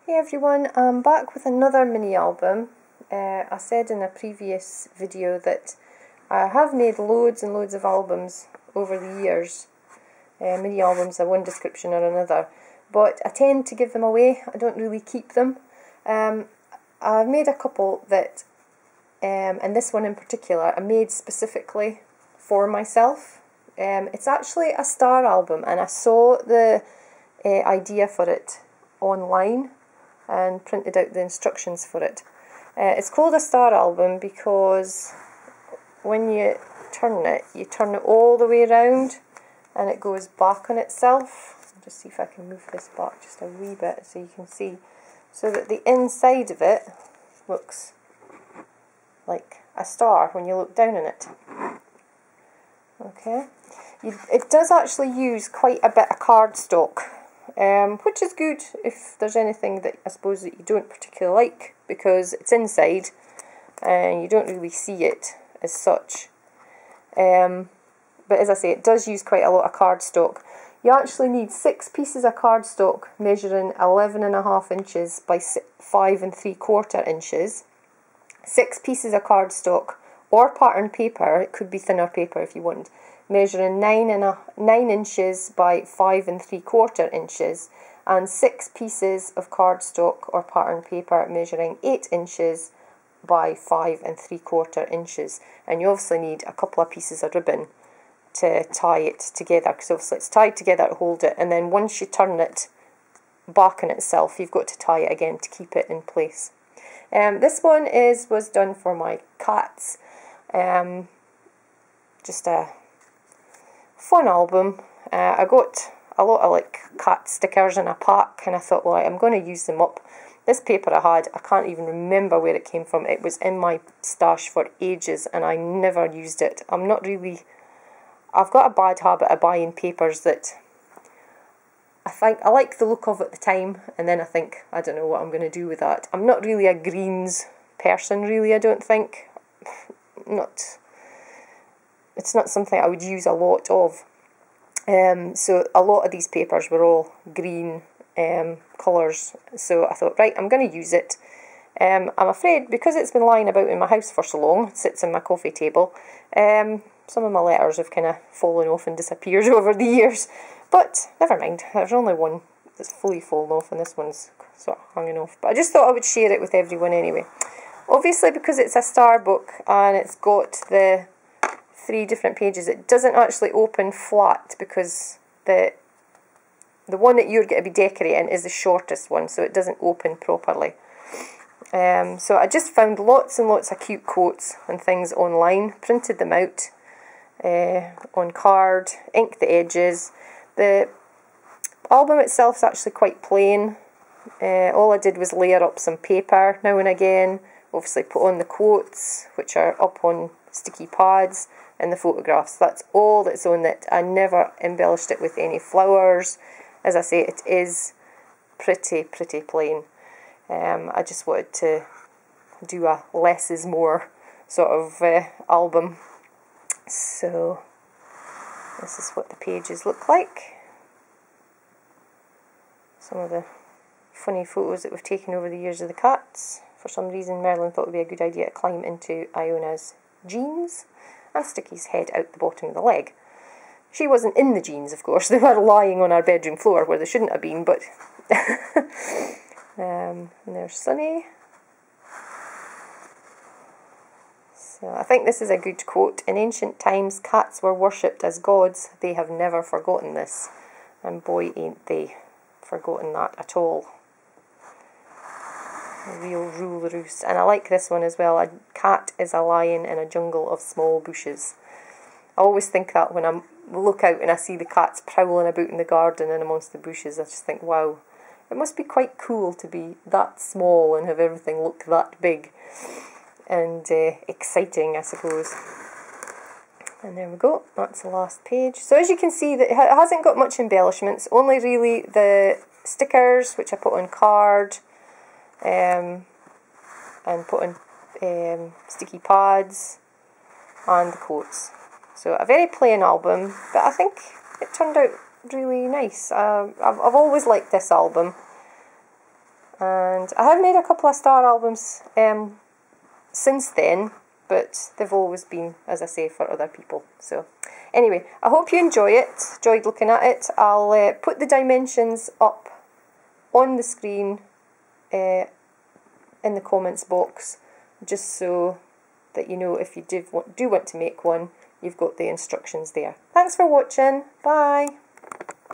Hey everyone, I'm back with another mini album. I said in a previous video that I have made loads and loads of albums over the years. Mini albums are one description or another, but I tend to give them away. I don't really keep them. I've made a couple that, and this one in particular, I made specifically for myself. It's actually a star album, and I saw the idea for it online and printed out the instructions for it. It's called a star album because when you turn it all the way around and it goes back on itself. I'll just see if I can move this back just a wee bit so you can see. So that the inside of it looks like a star when you look down on it. Okay. It does actually use quite a bit of cardstock. Which is good if there's anything that I suppose that you don't particularly like, because it's inside and you don't really see it as such. But as I say, it does use quite a lot of cardstock. You actually need 6 pieces of cardstock measuring 11.5 inches by 5 3/4 inches. 6 pieces of cardstock or pattern paper, it could be thinner paper if you want, measuring 9 inches by 5 3/4 inches, and 6 pieces of cardstock or pattern paper measuring 8 inches by 5 3/4 inches. And you obviously need a couple of pieces of ribbon to tie it together, because obviously it's tied together to hold it, and then once you turn it back on itself, you've got to tie it again to keep it in place. This one was done for my cats. Just a fun album. I got a lot of cat stickers in a pack, and I thought, well, I'm going to use them up. This paper I can't even remember where it came from. It was in my stash for ages and I never used it. I've got a bad habit of buying papers that I like the look of at the time, and then I think, I don't know what I'm going to do with that. I'm not really a greens person, really, I don't think. It's not something I would use a lot of. So a lot of these papers were all green colours. So I thought, right, I'm going to use it. I'm afraid, because it's been lying about in my house for so long, it sits on my coffee table, some of my letters have kind of fallen off and disappeared over the years. But never mind, there's only one that's fully fallen off, and this one's sort of hanging off. But I just thought I would share it with everyone anyway. Obviously, because it's a star book and it's got the 3 different pages, it doesn't actually open flat, because the one that you're going to be decorating is the shortest one, so it doesn't open properly. So I just found lots and lots of cute quotes and things online, printed them out on card, inked the edges. The album itself is actually quite plain. All I did was layer up some paper now and again, obviously put on the quotes, which are up on sticky pads, and the photographs. That's all that's on it. I never embellished it with any flowers. As I say, it is pretty plain. I just wanted to do a less is more sort of album. So this is what the pages look like. Some of the funny photos that we've taken over the years of the cats. For some reason, Merlin thought it would be a good idea to climb into Iona's jeans and stick his head out the bottom of the leg. She wasn't in the jeans, of course. They were lying on our bedroom floor where they shouldn't have been, but and there's Sunny. So I think this is a good quote. In ancient times, cats were worshipped as gods. They have never forgotten this. And boy, ain't they forgotten that at all. A real rule roost. And I like this one as well. A cat is a lion in a jungle of small bushes. I always think that when I look out and I see the cats prowling about in the garden and amongst the bushes. I just think, wow, it must be quite cool to be that small and have everything look that big and exciting, I suppose. And there we go, that's the last page. So as you can see, that it hasn't got much embellishments, only really the stickers, which I put on card, and put on sticky pads, and the quotes. So a very plain album, but I think it turned out really nice. I've always liked this album. And I have made a couple of star albums since then, but they've always been, as I say, for other people. So anyway, I hope you enjoyed looking at it. I'll put the dimensions up on the screen in the comments box, just so that you know if you do want to make one, you've got the instructions there. Thanks for watching. Bye.